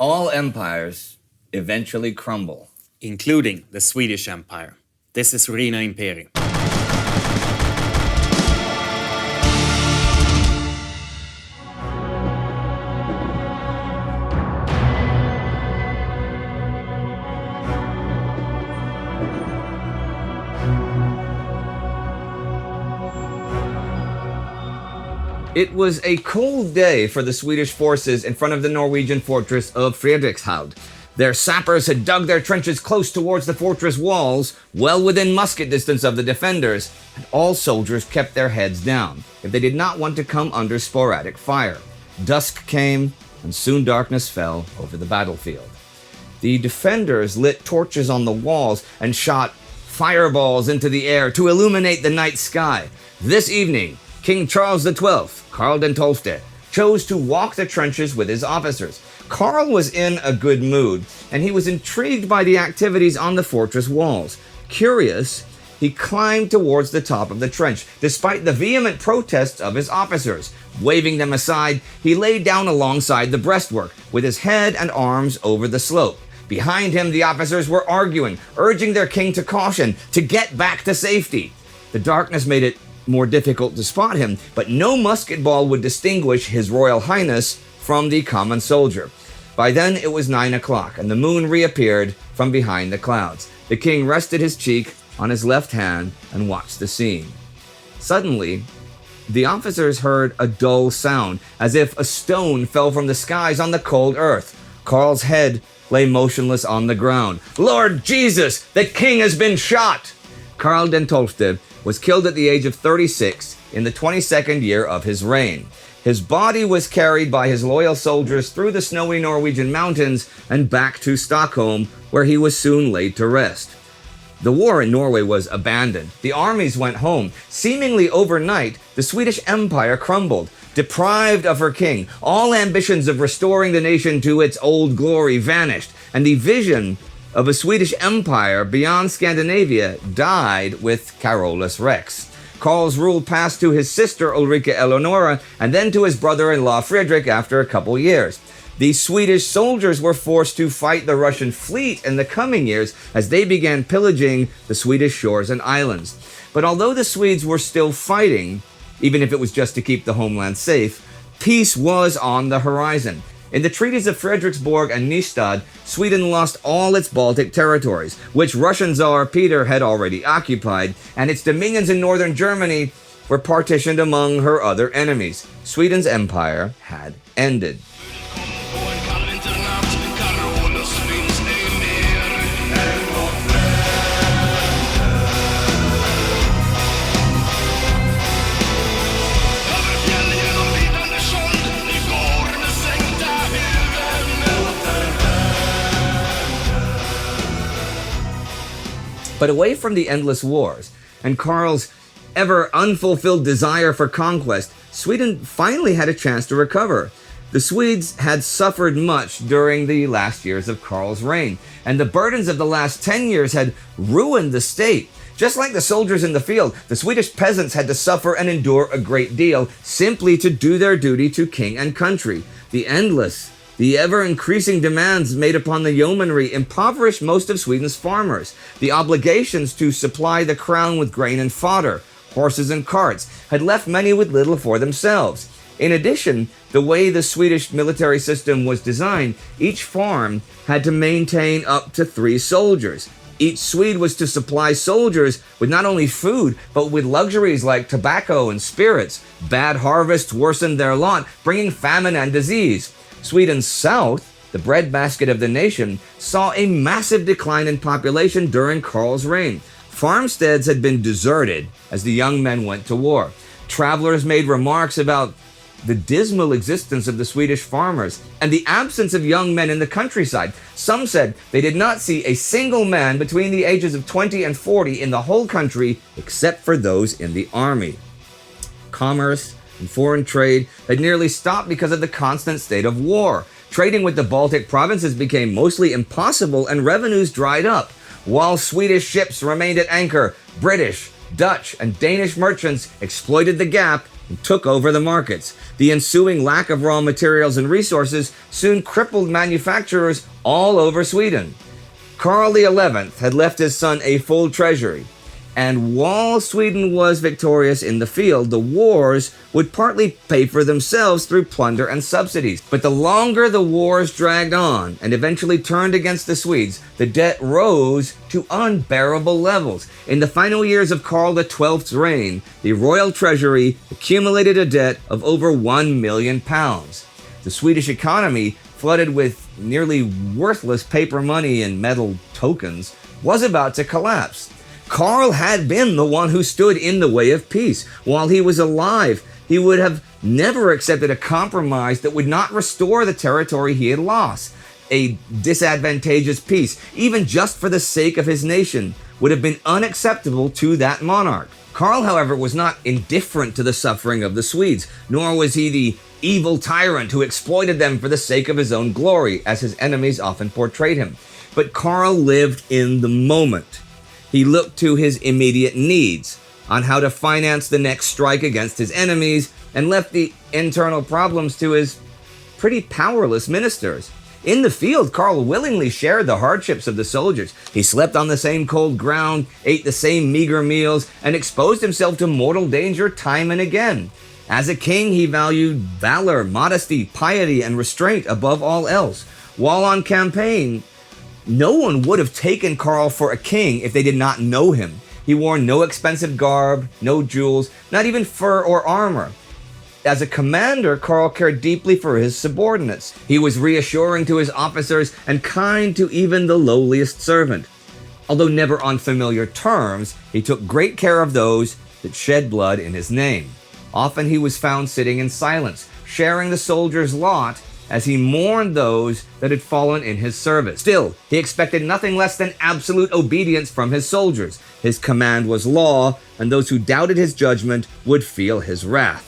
All empires eventually crumble. Including the Swedish Empire. This is Rina Imperi. It was a cold day for the Swedish forces in front of the Norwegian fortress of Fredrikshavn. Their sappers had dug their trenches close towards the fortress walls, well within musket distance of the defenders, and all soldiers kept their heads down, if they did not want to come under sporadic fire. Dusk came, and soon darkness fell over the battlefield. The defenders lit torches on the walls and shot fireballs into the air to illuminate the night sky. This evening, King Charles XII, Karl den Tolfte, chose to walk the trenches with his officers. Karl was in a good mood, and he was intrigued by the activities on the fortress walls. Curious, he climbed towards the top of the trench, despite the vehement protests of his officers. Waving them aside, he lay down alongside the breastwork, with his head and arms over the slope. Behind him, the officers were arguing, urging their king to caution, to get back to safety. The darkness made it more difficult to spot him, but no musket ball would distinguish His Royal Highness from the common soldier. By then it was 9 o'clock, and the moon reappeared from behind the clouds. The king rested his cheek on his left hand and watched the scene. Suddenly, the officers heard a dull sound, as if a stone fell from the skies on the cold earth. Karl's head lay motionless on the ground. "Lord Jesus, the king has been shot!" Karl den Tolfte was killed at the age of 36 in the 22nd year of his reign. His body was carried by his loyal soldiers through the snowy Norwegian mountains and back to Stockholm, where he was soon laid to rest. The war in Norway was abandoned. The armies went home. Seemingly overnight, the Swedish Empire crumbled. Deprived of her king, all ambitions of restoring the nation to its old glory vanished, and the vision of a Swedish empire beyond Scandinavia died with Carolus Rex. Karl's rule passed to his sister Ulrika Eleonora and then to his brother-in-law Frederick after a couple years. The Swedish soldiers were forced to fight the Russian fleet in the coming years as they began pillaging the Swedish shores and islands. But although the Swedes were still fighting, even if it was just to keep the homeland safe, peace was on the horizon. In the treaties of Frederiksborg and Nystad, Sweden lost all its Baltic territories, which Russian Tsar Peter had already occupied, and its dominions in northern Germany were partitioned among her other enemies. Sweden's empire had ended. But away from the endless wars and Karl's ever unfulfilled desire for conquest, Sweden finally had a chance to recover. The Swedes had suffered much during the last years of Karl's reign, and the burdens of the last 10 years had ruined the state. Just like the soldiers in the field, the Swedish peasants had to suffer and endure a great deal simply to do their duty to king and country. The ever-increasing demands made upon the yeomanry impoverished most of Sweden's farmers. The obligations to supply the crown with grain and fodder, horses and carts, had left many with little for themselves. In addition, the way the Swedish military system was designed, each farm had to maintain up to 3 soldiers. Each Swede was to supply soldiers with not only food, but with luxuries like tobacco and spirits. Bad harvests worsened their lot, bringing famine and disease. Sweden's south, the breadbasket of the nation, saw a massive decline in population during Karl's reign. Farmsteads had been deserted as the young men went to war. Travelers made remarks about the dismal existence of the Swedish farmers and the absence of young men in the countryside. Some said they did not see a single man between the ages of 20 and 40 in the whole country except for those in the army. Commerce and foreign trade had nearly stopped because of the constant state of war. Trading with the Baltic provinces became mostly impossible and revenues dried up. While Swedish ships remained at anchor, British, Dutch, and Danish merchants exploited the gap and took over the markets. The ensuing lack of raw materials and resources soon crippled manufacturers all over Sweden. Karl XI had left his son a full treasury, and while Sweden was victorious in the field, the wars would partly pay for themselves through plunder and subsidies. But the longer the wars dragged on and eventually turned against the Swedes, the debt rose to unbearable levels. In the final years of Karl XII's reign, the royal treasury accumulated a debt of over £1 million. The Swedish economy, flooded with nearly worthless paper money and metal tokens, was about to collapse. Karl had been the one who stood in the way of peace. While he was alive, he would have never accepted a compromise that would not restore the territory he had lost. A disadvantageous peace, even just for the sake of his nation, would have been unacceptable to that monarch. Karl, however, was not indifferent to the suffering of the Swedes, nor was he the evil tyrant who exploited them for the sake of his own glory, as his enemies often portrayed him. But Karl lived in the moment. He looked to his immediate needs, on how to finance the next strike against his enemies, and left the internal problems to his pretty powerless ministers. In the field, Karl willingly shared the hardships of the soldiers. He slept on the same cold ground, ate the same meager meals, and exposed himself to mortal danger time and again. As a king, he valued valor, modesty, piety, and restraint above all else. While on campaign, no one would have taken Karl for a king if they did not know him. He wore no expensive garb, no jewels, not even fur or armor. As a commander, Karl cared deeply for his subordinates. He was reassuring to his officers and kind to even the lowliest servant. Although never on familiar terms, he took great care of those that shed blood in his name. Often he was found sitting in silence, sharing the soldiers' lot as he mourned those that had fallen in his service. Still, he expected nothing less than absolute obedience from his soldiers. His command was law, and those who doubted his judgment would feel his wrath.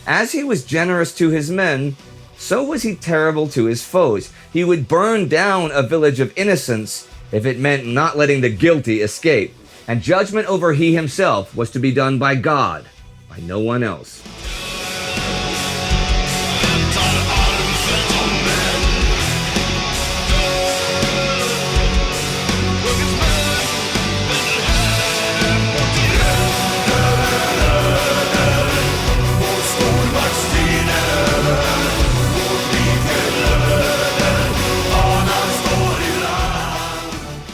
As he was generous to his men, so was he terrible to his foes. He would burn down a village of innocents if it meant not letting the guilty escape. And judgment over he himself was to be done by God, by no one else.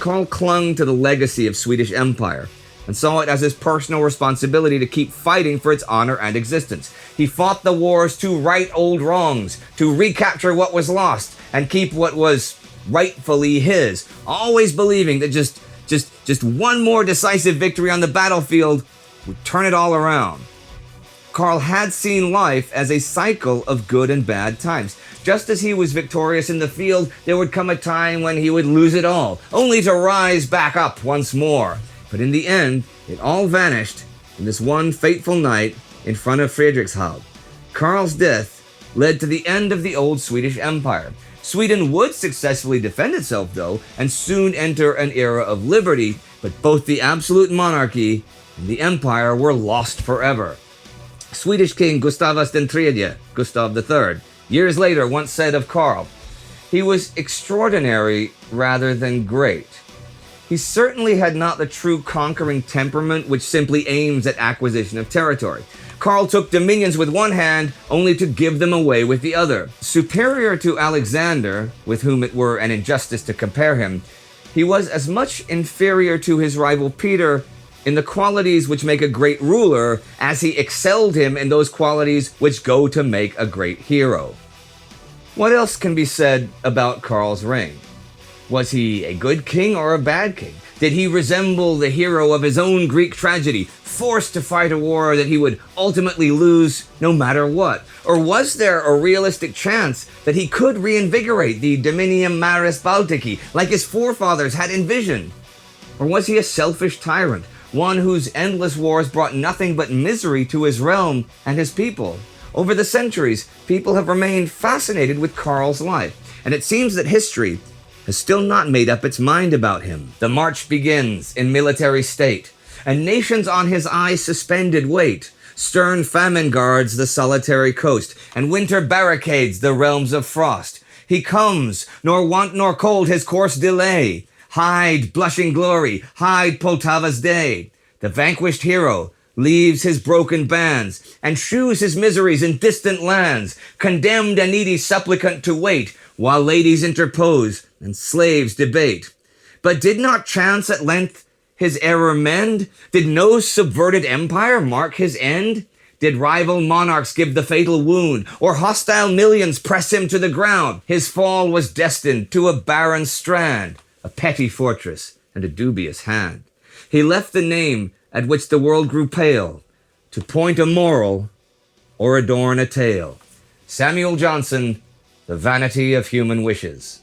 Karl clung to the legacy of Swedish Empire and saw it as his personal responsibility to keep fighting for its honor and existence. He fought the wars to right old wrongs, to recapture what was lost, and keep what was rightfully his, always believing that just one more decisive victory on the battlefield would turn it all around. Karl had seen life as a cycle of good and bad times. Just as he was victorious in the field, there would come a time when he would lose it all, only to rise back up once more. But in the end, it all vanished in this one fateful night in front of Fredrikshald. Karl's death led to the end of the old Swedish Empire. Sweden would successfully defend itself, though, and soon enter an era of liberty, but both the absolute monarchy and the empire were lost forever. Swedish King Gustavus III, Gustav III, years later once said of Karl, "He was extraordinary rather than great. He certainly had not the true conquering temperament which simply aims at acquisition of territory. Karl took dominions with one hand only to give them away with the other. Superior to Alexander, with whom it were an injustice to compare him, he was as much inferior to his rival Peter in the qualities which make a great ruler as he excelled him in those qualities which go to make a great hero." What else can be said about Karl's reign? Was he a good king or a bad king? Did he resemble the hero of his own Greek tragedy, forced to fight a war that he would ultimately lose no matter what? Or was there a realistic chance that he could reinvigorate the Dominium Maris Baltici like his forefathers had envisioned? Or was he a selfish tyrant, one whose endless wars brought nothing but misery to his realm and his people? Over the centuries, people have remained fascinated with Karl's life, and it seems that history has still not made up its mind about him. The march begins in military state, and nations on his eye suspended wait. Stern famine guards the solitary coast, and winter barricades the realms of frost. He comes, nor want nor cold his course delay. Hide, blushing glory, hide Poltava's day. The vanquished hero leaves his broken bands, and shews his miseries in distant lands, condemned and needy supplicant to wait, while ladies interpose and slaves debate. But did not chance at length his error mend? Did no subverted empire mark his end? Did rival monarchs give the fatal wound, or hostile millions press him to the ground? His fall was destined to a barren strand, a petty fortress, and a dubious hand. He left the name at which the world grew pale, to point a moral or adorn a tale. Samuel Johnson, The Vanity of Human Wishes.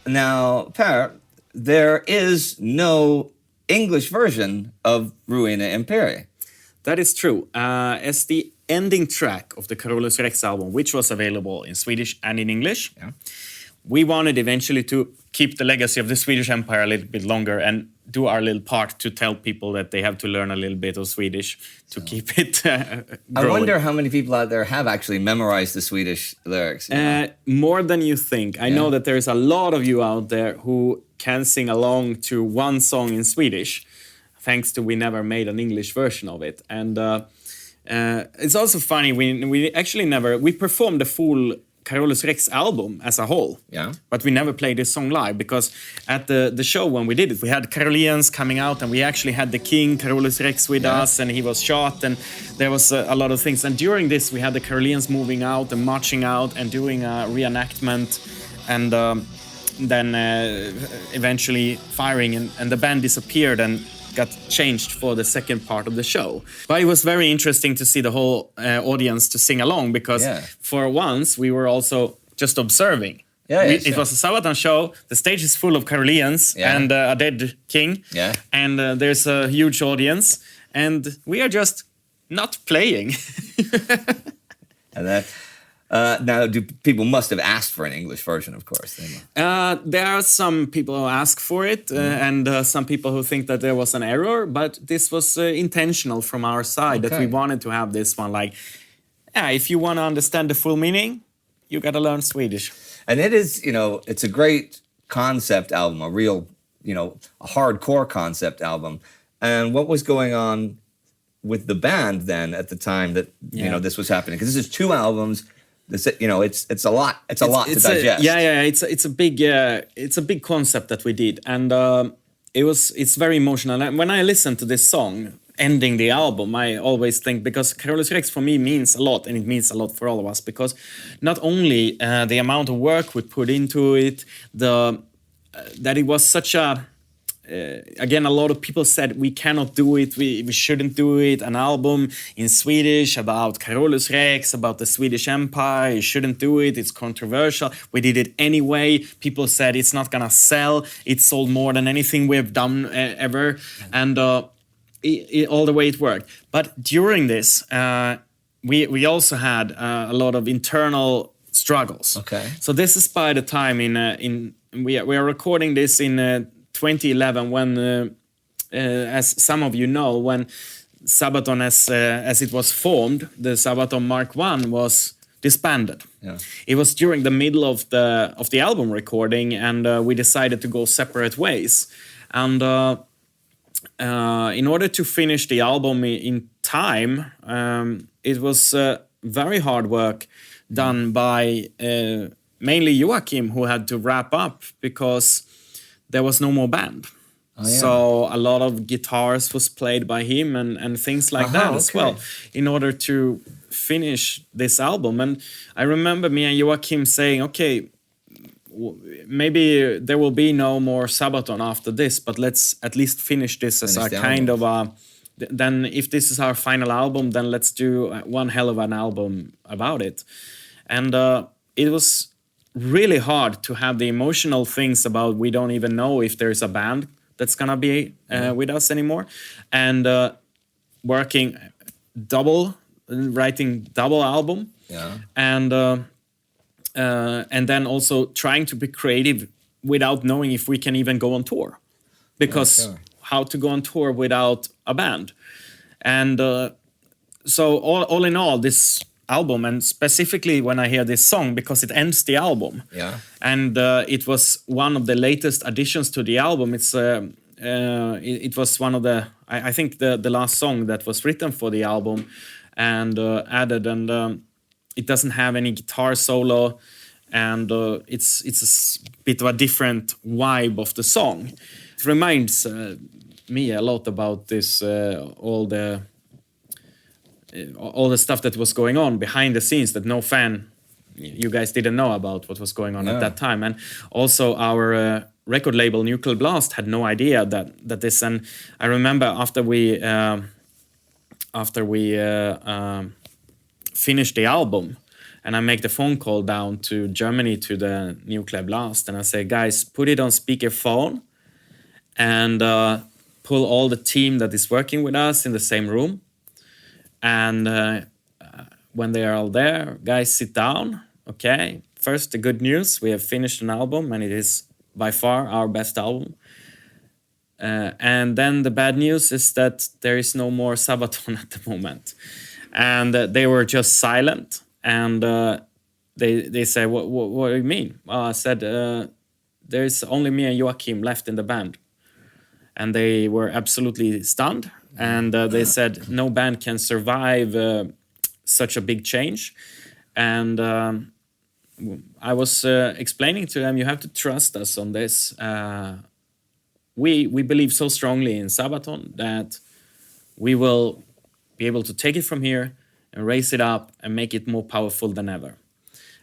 Now, Per, there is no English version of Ruina Imperii. That is true. As the ending track of the Carolus Rex album, which was available in Swedish and in English, we wanted eventually to keep the legacy of the Swedish Empire a little bit longer and do our little part to tell people that they have to learn a little bit of Swedish to keep it growing. I wonder how many people out there have actually memorized the Swedish lyrics. More than you think. I know that there's a lot of you out there who can sing along to one song in Swedish, thanks to we never made an English version of it. And it's also funny, we actually never, we performed the full Carolus Rex album as a whole, but we never played this song live because at the show when we did it, we had Caroleans coming out and we actually had the king Carolus Rex with us, and he was shot, and there was a lot of things. And during this, we had the Caroleans moving out and marching out and doing a reenactment, and then eventually firing, and the band disappeared and got changed for the second part of the show. But it was very interesting to see the whole audience to sing along because for once we were also just observing. It was a Sabaton show, the stage is full of Caroleans and a dead king, and there's a huge audience, and we are just not playing. And that... now, people must have asked for an English version, of course. There are some people who ask for it, and some people who think that there was an error, but this was intentional from our side, that we wanted to have this one. Like, if you want to understand the full meaning, you got to learn Swedish. And it is, it's a great concept album, a real, a hardcore concept album. And what was going on with the band then at the time that, this was happening? Because this is 2 albums. It's a lot. It's a lot to digest. It's a big concept that we did, and it's very emotional. And when I listen to this song ending the album, I always think, because Carolus Rex for me means a lot, and it means a lot for all of us, because not only the amount of work we put into it, that it was such a again, a lot of people said we cannot do it, we shouldn't do it, an album in Swedish about Carolus Rex, about the Swedish Empire, you shouldn't do it, it's controversial. We did it anyway. People said it's not gonna sell, it sold more than anything we've done ever, and all the way it worked. But during this, we also had a lot of internal struggles. So this is by the time we are recording this in 2011, when, as some of you know, when Sabaton, as it was formed, the Sabaton Mark I was disbanded. It was during the middle of the album recording, and we decided to go separate ways. And in order to finish the album in time, it was very hard work done by mainly Joachim, who had to wrap up because there was no more band. So a lot of guitars was played by him and things like that as well, in order to finish this album. And I remember me and Joachim saying, okay, maybe there will be no more Sabaton after this, but let's at least finish this as a kind of a... Then if this is our final album, then let's do one hell of an album about it. And it was really hard to have the emotional things about we don't even know if there's a band that's gonna be with us anymore, and working double writing double album. Yeah. And then also trying to be creative without knowing if we can even go on tour, because sure. how to go on tour without a band. And so all in all, this album, and specifically when I hear this song, because it ends the album, Yeah. and it was one of the latest additions to the album. It was one of the, I think the last song that was written for the album and added, and it doesn't have any guitar solo, and it's a bit of a different vibe of the song. It reminds me a lot about this all the stuff that was going on behind the scenes that no fan, you guys didn't know about what was going on at that time. And also our record label Nuclear Blast had no idea that this. And I remember after we finished the album, and I make the phone call down to Germany to the Nuclear Blast, and I say, guys, put it on speakerphone and pull all the team that is working with us in the same room. And when they are all there, guys, sit down. Okay, first the good news: we have finished an album, and it is by far our best album. And then the bad news is that there is no more Sabaton at the moment. And they were just silent. And they say, what do you mean? I said, there's only me and Joachim left in the band. And they were absolutely stunned. And they said, no band can survive such a big change. And I was explaining to them, you have to trust us on this. We believe so strongly in Sabaton that we will be able to take it from here and raise it up and make it more powerful than ever.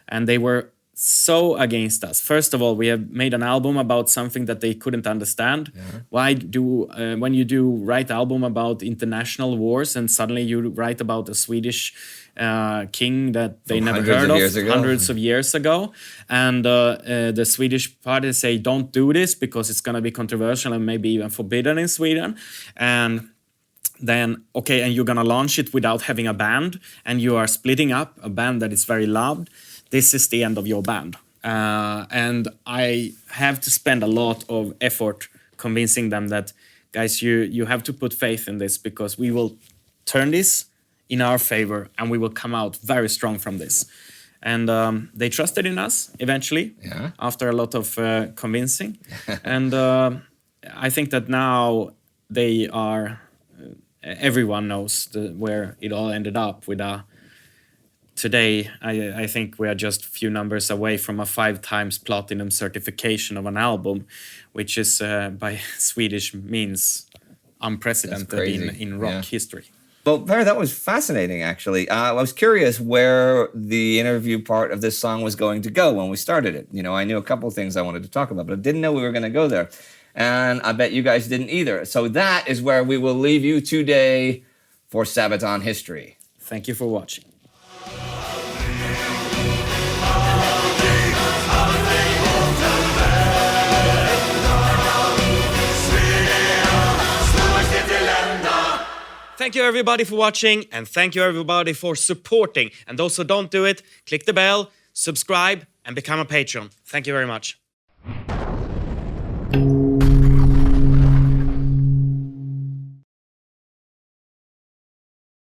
And they were so against us. First of all, we have made an album about something that they couldn't understand. Yeah. Why do when you do write album about international wars and suddenly you write about a Swedish king that they never heard of hundreds of years ago, and the Swedish party say don't do this because it's going to be controversial and maybe even forbidden in Sweden. And then, okay, and you're going to launch it without having a band, and you are splitting up a band that is very loved. This is the end of your band. And I have to spend a lot of effort convincing them that, guys, you have to put faith in this, because we will turn this in our favor and we will come out very strong from this. And they trusted in us eventually, after a lot of convincing. And I think that now they are, everyone knows where it all ended up with a, today, I think we are just a few numbers away from a 5 times platinum certification of an album, which is by Swedish means unprecedented in rock history. Well, Per, that was fascinating, actually. I was curious where the interview part of this song was going to go when we started it. You know, I knew a couple of things I wanted to talk about, but I didn't know we were going to go there. And I bet you guys didn't either. So that is where we will leave you today for Sabaton History. Thank you for watching. Thank you everybody for watching, and thank you everybody for supporting. And those who don't do it, click the bell, subscribe, and become a patron. Thank you very much.